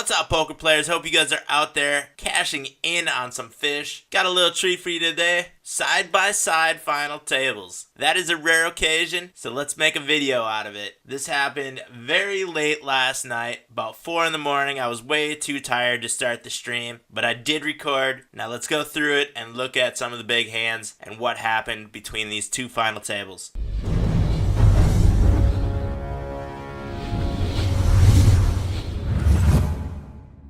What's up, poker players? Hope you guys are out there cashing in on some fish. Got a little treat for you today. Side-by-side final tables. That is a rare occasion, so let's make a video out of it. This happened very late last night, about 4 in the morning. I was way too tired to start the stream, but I did record. Now let's go through it and look at some of the big hands and what happened between these two final tables.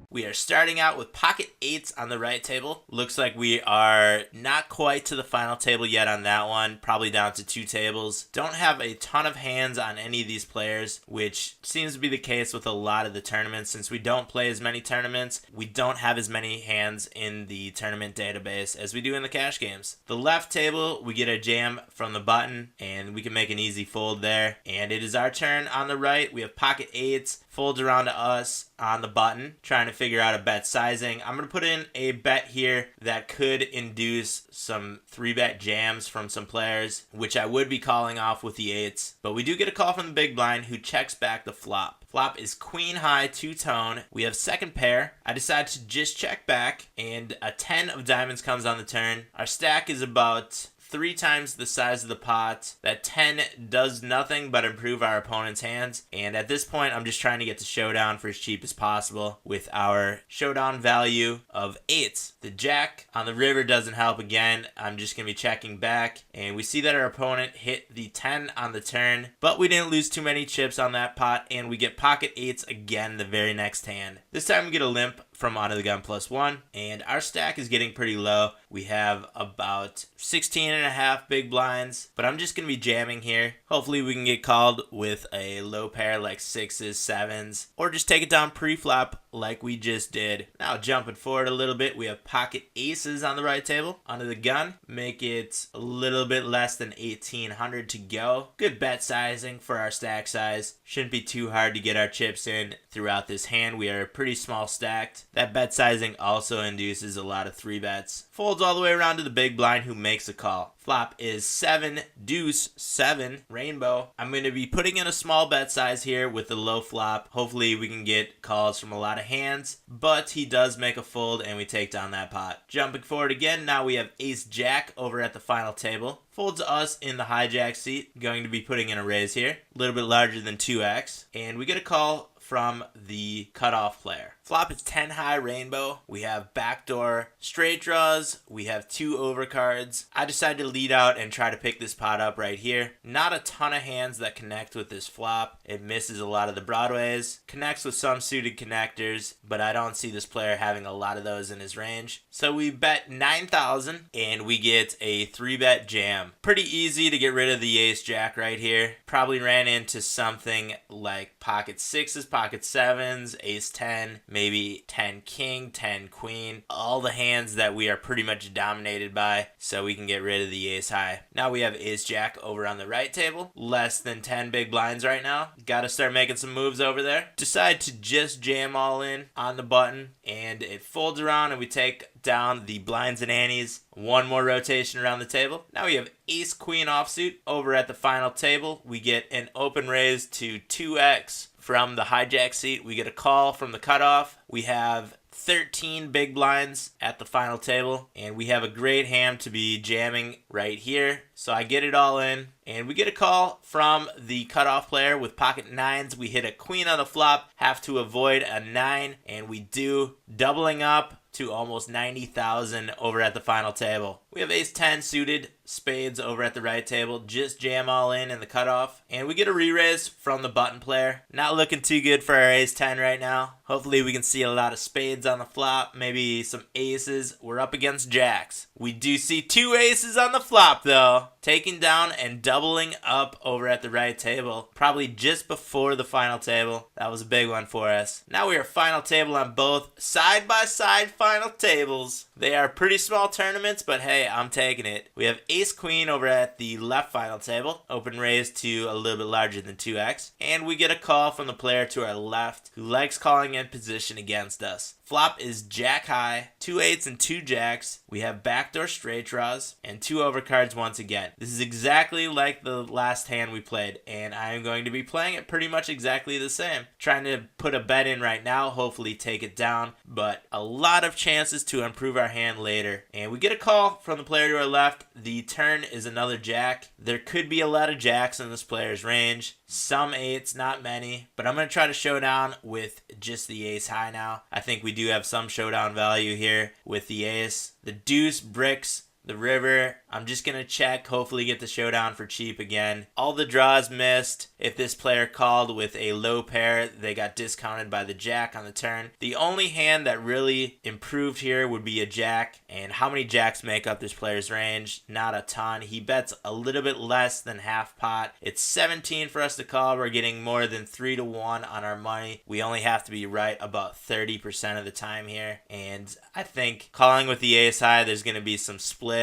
We are starting out with pocket eights on the right table. Looks like we are not quite to the final table yet on that one. Probably down to 2 tables. Don't have a ton of hands on any of these players, which seems to be the case with a lot of the tournaments. Since we don't play as many tournaments, we don't have as many hands in the tournament database as we do in the cash games. The left table, we get a jam from the button, and we can make an easy fold there. And it is our turn on the right. We have pocket eights. Folds around to us on the button, trying to figure out a bet sizing. I'm going to put in a bet here that could induce some 3-bet jams from some players, which I would be calling off with the eights. But we do get a call from the big blind, who checks back the flop. Flop is queen high, 2-tone. We have second pair. I decide to just check back, and a 10 of diamonds comes on the turn. Our stack is about 3 times the size of the pot. That 10 does nothing but improve our opponent's hands. And at this point, I'm just trying to get to showdown for as cheap as possible with our showdown value of 8. The jack on the river doesn't help again. I'm just going to be checking back. And we see that our opponent hit the 10 on the turn, but we didn't lose too many chips on that pot. And we get pocket 8s again the very next hand. This time we get a limp from Out of the Gun +1, and our stack is getting pretty low. We have about 16.5 big blinds, but I'm just going to be jamming here. Hopefully we can get called with a low pair like 6s, 7s, or just take it down pre-flop like we just did. Now jumping forward a little bit, we have pocket aces on the right table. Under the gun, make it a little bit less than 1,800 to go. Good bet sizing for our stack size. Shouldn't be too hard to get our chips in throughout this hand. We are pretty small stacked. That bet sizing also induces a lot of 3-bets. Folds all the way around to the big blind, who makes a call. Flop is 7, deuce, 7, rainbow. I'm going to be putting in a small bet size here with the low flop. Hopefully we can get calls from a lot of hands, but he does make a fold and we take down that pot. Jumping forward again, now we have ace jack over at the final table. Folds us in the hijack seat. Going to be putting in a raise here. A little bit larger than 2x. And we get a call from the cutoff player. Flop is 10 high rainbow. We have backdoor straight draws. We have 2 overcards. I decided to lead out and try to pick this pot up right here. Not a ton of hands that connect with this flop. It misses a lot of the broadways. Connects with some suited connectors, but I don't see this player having a lot of those in his range. So we bet 9,000 and we get a 3-bet jam. Pretty easy to get rid of the ace jack right here. Probably ran into something like pocket 6s, pocket 7s, ace 10, maybe 10 king, 10 queen, all the hands that we are pretty much dominated by, so we can get rid of the ace high. Now we have ace jack over on the right table, less than 10 big blinds right now. Gotta start making some moves over there. Decide to just jam all in on the button, and it folds around and we take down the blinds and antes. One more rotation around the table. Now we have ace queen offsuit over at the final table. We get an open raise to 2x from the hijack seat. We get a call from the cutoff. We have 13 big blinds at the final table, and we have a great hand to be jamming right here. So I get it all in, and we get a call from the cutoff player with pocket 9s. We hit a queen on the flop, have to avoid a 9, and we do, doubling up to almost 90,000 over at the final table. We have ace 10 suited, spades over at the right table, just jam all in the cutoff, and we get a re-raise from the button player. Not looking too good for our ace 10 right now. Hopefully we can see a lot of spades on the flop, maybe some aces. We're up against jacks. We do see 2 aces on the flop though. Taking down and doubling up over at the right table, probably just before the final table. That was a big one for us. Now we are final table on both side-by-side final tables. They are pretty small tournaments, but hey, Hey, I'm taking it. We have ace queen over at the left final table, open raise to a little bit larger than 2x, and we get a call from the player to our left who likes calling in position against us. Flop is jack high, 2 8s and 2 jacks. We have backdoor straight draws and 2 overcards once again. This is exactly like the last hand we played, and I am going to be playing it pretty much exactly the same. Trying to put a bet in right now, hopefully take it down, but a lot of chances to improve our hand later. And we get a call from the player to our left. The turn is another jack. There could be a lot of jacks in this player's range. Some 8s, not many, but I'm going to try to show down with just the ace high now. I think we do have some showdown value here with the ace. The deuce bricks the river. I'm just going to check, hopefully get the showdown for cheap again. All the draws missed. If this player called with a low pair, they got discounted by the jack on the turn. The only hand that really improved here would be a jack. And how many jacks make up this player's range? Not a ton. He bets a little bit less than half pot. It's 17 for us to call. We're getting more than 3 to 1 on our money. We only have to be right about 30% of the time here. And I think calling with the ace high, there's going to be some splits.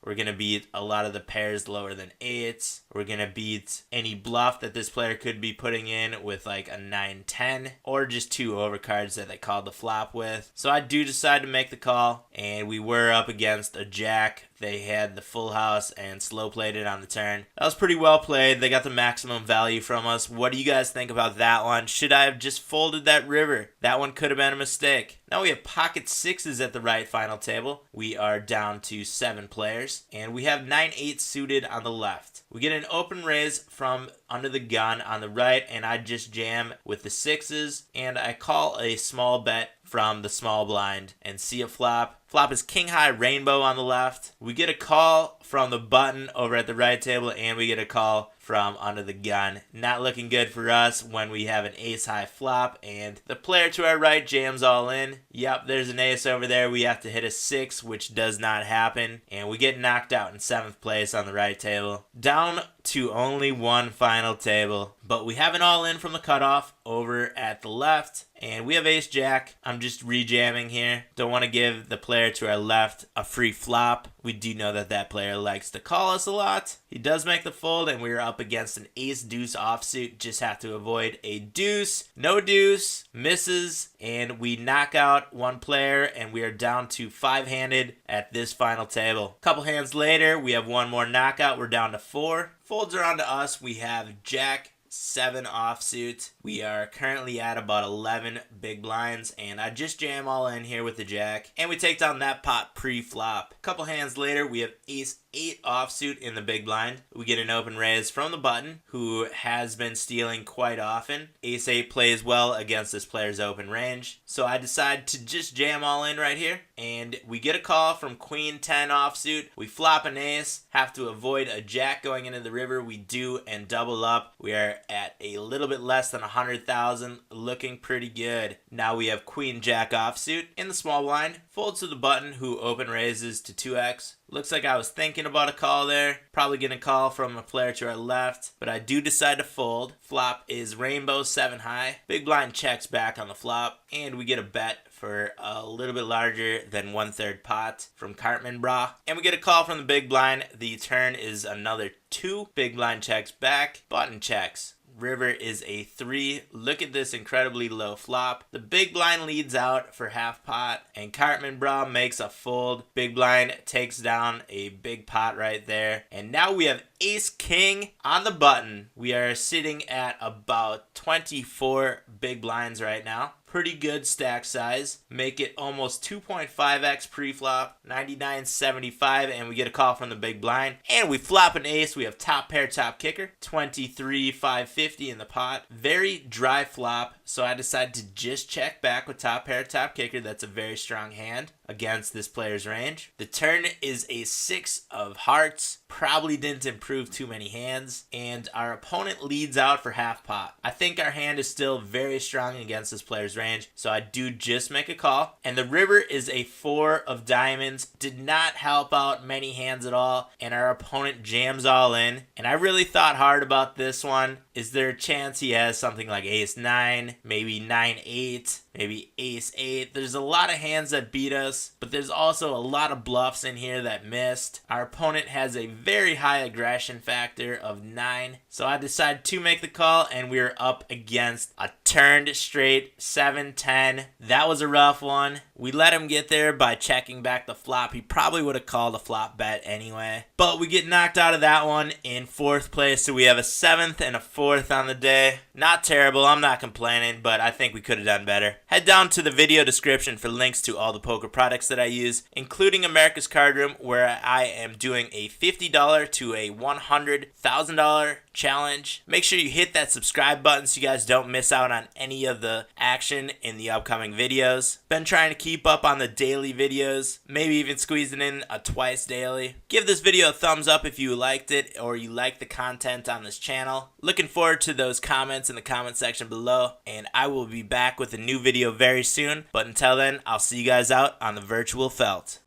We're going to beat a lot of the pairs lower than 8s. We're going to beat any bluff that this player could be putting in with like a 9-10 or just 2 overcards that they called the flop with. So I do decide to make the call, and we were up against a jack. They had the full house and slow played it on the turn. That was pretty well played. They got the maximum value from us. What do you guys think about that one? Should I have just folded that river? That one could have been a mistake. Now we have pocket 6s at the right final table. We are down to 7 players, and we have 9-8 suited on the left. We get an open raise from under the gun on the right, and I just jam with the 6s, and I call a small bet from the small blind and see a flop. Flop is king high rainbow on the left. We get a call from the button over at the right table, and we get a call from under the gun. Not looking good for us when we have an ace high flop, and the player to our right jams all in. Yep, there's an ace over there. We have to hit a 6, which does not happen, and we get knocked out in 7th place on the right table. Down to only one final table, but we have an all in from the cutoff over at the left, and we have ace jack. I'm just rejamming here. Don't want to give the player to our left a free flop. We do know that that player likes to call us a lot. He does make the fold, and we are up against an ace deuce offsuit. Just have to avoid a deuce. No deuce, misses, and we knock out one player, and we are down to 5-handed at this final table. Couple hands later, we have one more knockout. We're down to 4. Folds are on to us. We have jack 7 offsuit. We are currently at about 11 big blinds, and I just jam all in here with the jack, and we take down that pot pre-flop. Couple hands later, we have ace 8 offsuit in the big blind. We get an open raise from the button, who has been stealing quite often. Ace 8 plays well against this player's open range, so I decide to just jam all in right here, and we get a call from queen 10 offsuit. We flop an ace, have to avoid a jack going into the river. We do, and double up. We are at a little bit less than 100,000, looking pretty good. Now we have queen jack offsuit in the small blind. Folds to the button, who open raises to 2x. Looks like I was thinking about a call there. Probably going to call from a player to our left, but I do decide to fold. Flop is rainbow 7 high. Big blind checks back on the flop, and we get a bet for a little bit larger than 1/3 pot from Cartman Bra. And we get a call from the big blind. The turn is another 2. Big blind checks back. Button checks. River is a 3. Look at this incredibly low flop. The big blind leads out for half pot, and Cartman Bra makes a fold. Big blind takes down a big pot right there. And now we have ace king on the button. We are sitting at about 24 big blinds right now. Pretty good stack size. Make it almost 2.5x pre-flop, 99.75, and we get a call from the big blind. And we flop an ace. We have top pair, top kicker, 23.550 in the pot. Very dry flop, so I decided to just check back with top pair, top kicker. That's a very strong hand against this player's range. The turn is a 6 of hearts. Probably didn't improve too many hands, and our opponent leads out for half pot. I think our hand is still very strong against this player's range, so I do just make a call. And the river is a 4 of diamonds. Did not help out many hands at all, and our opponent jams all in. And I really thought hard about this one. Is there a chance he has something like ace 9, 9, maybe 9-8, maybe ace-8. There's a lot of hands that beat us, but there's also a lot of bluffs in here that missed. Our opponent has a very high aggression factor of 9, so I decided to make the call, and we were up against a turned straight 7-10. That was a rough one. We let him get there by checking back the flop. He probably would have called a flop bet anyway, but we get knocked out of that one in 4th place, so we have a 7th and a 4th on the day. Not terrible, I'm not complaining, but I think we could have done better. Head down to the video description for links to all the poker products that I use, including America's Card Room, where I am doing a $50 to a $100,000 challenge. Make sure you hit that subscribe button so you guys don't miss out on any of the action in the upcoming videos. Been trying to keep up on the daily videos, maybe even squeezing in a twice daily. Give this video a thumbs up if you liked it or you like the content on this channel. Looking forward to those comments in the comment section below, and I will be back with a new video very soon. But until then, I'll see you guys out on the virtual felt.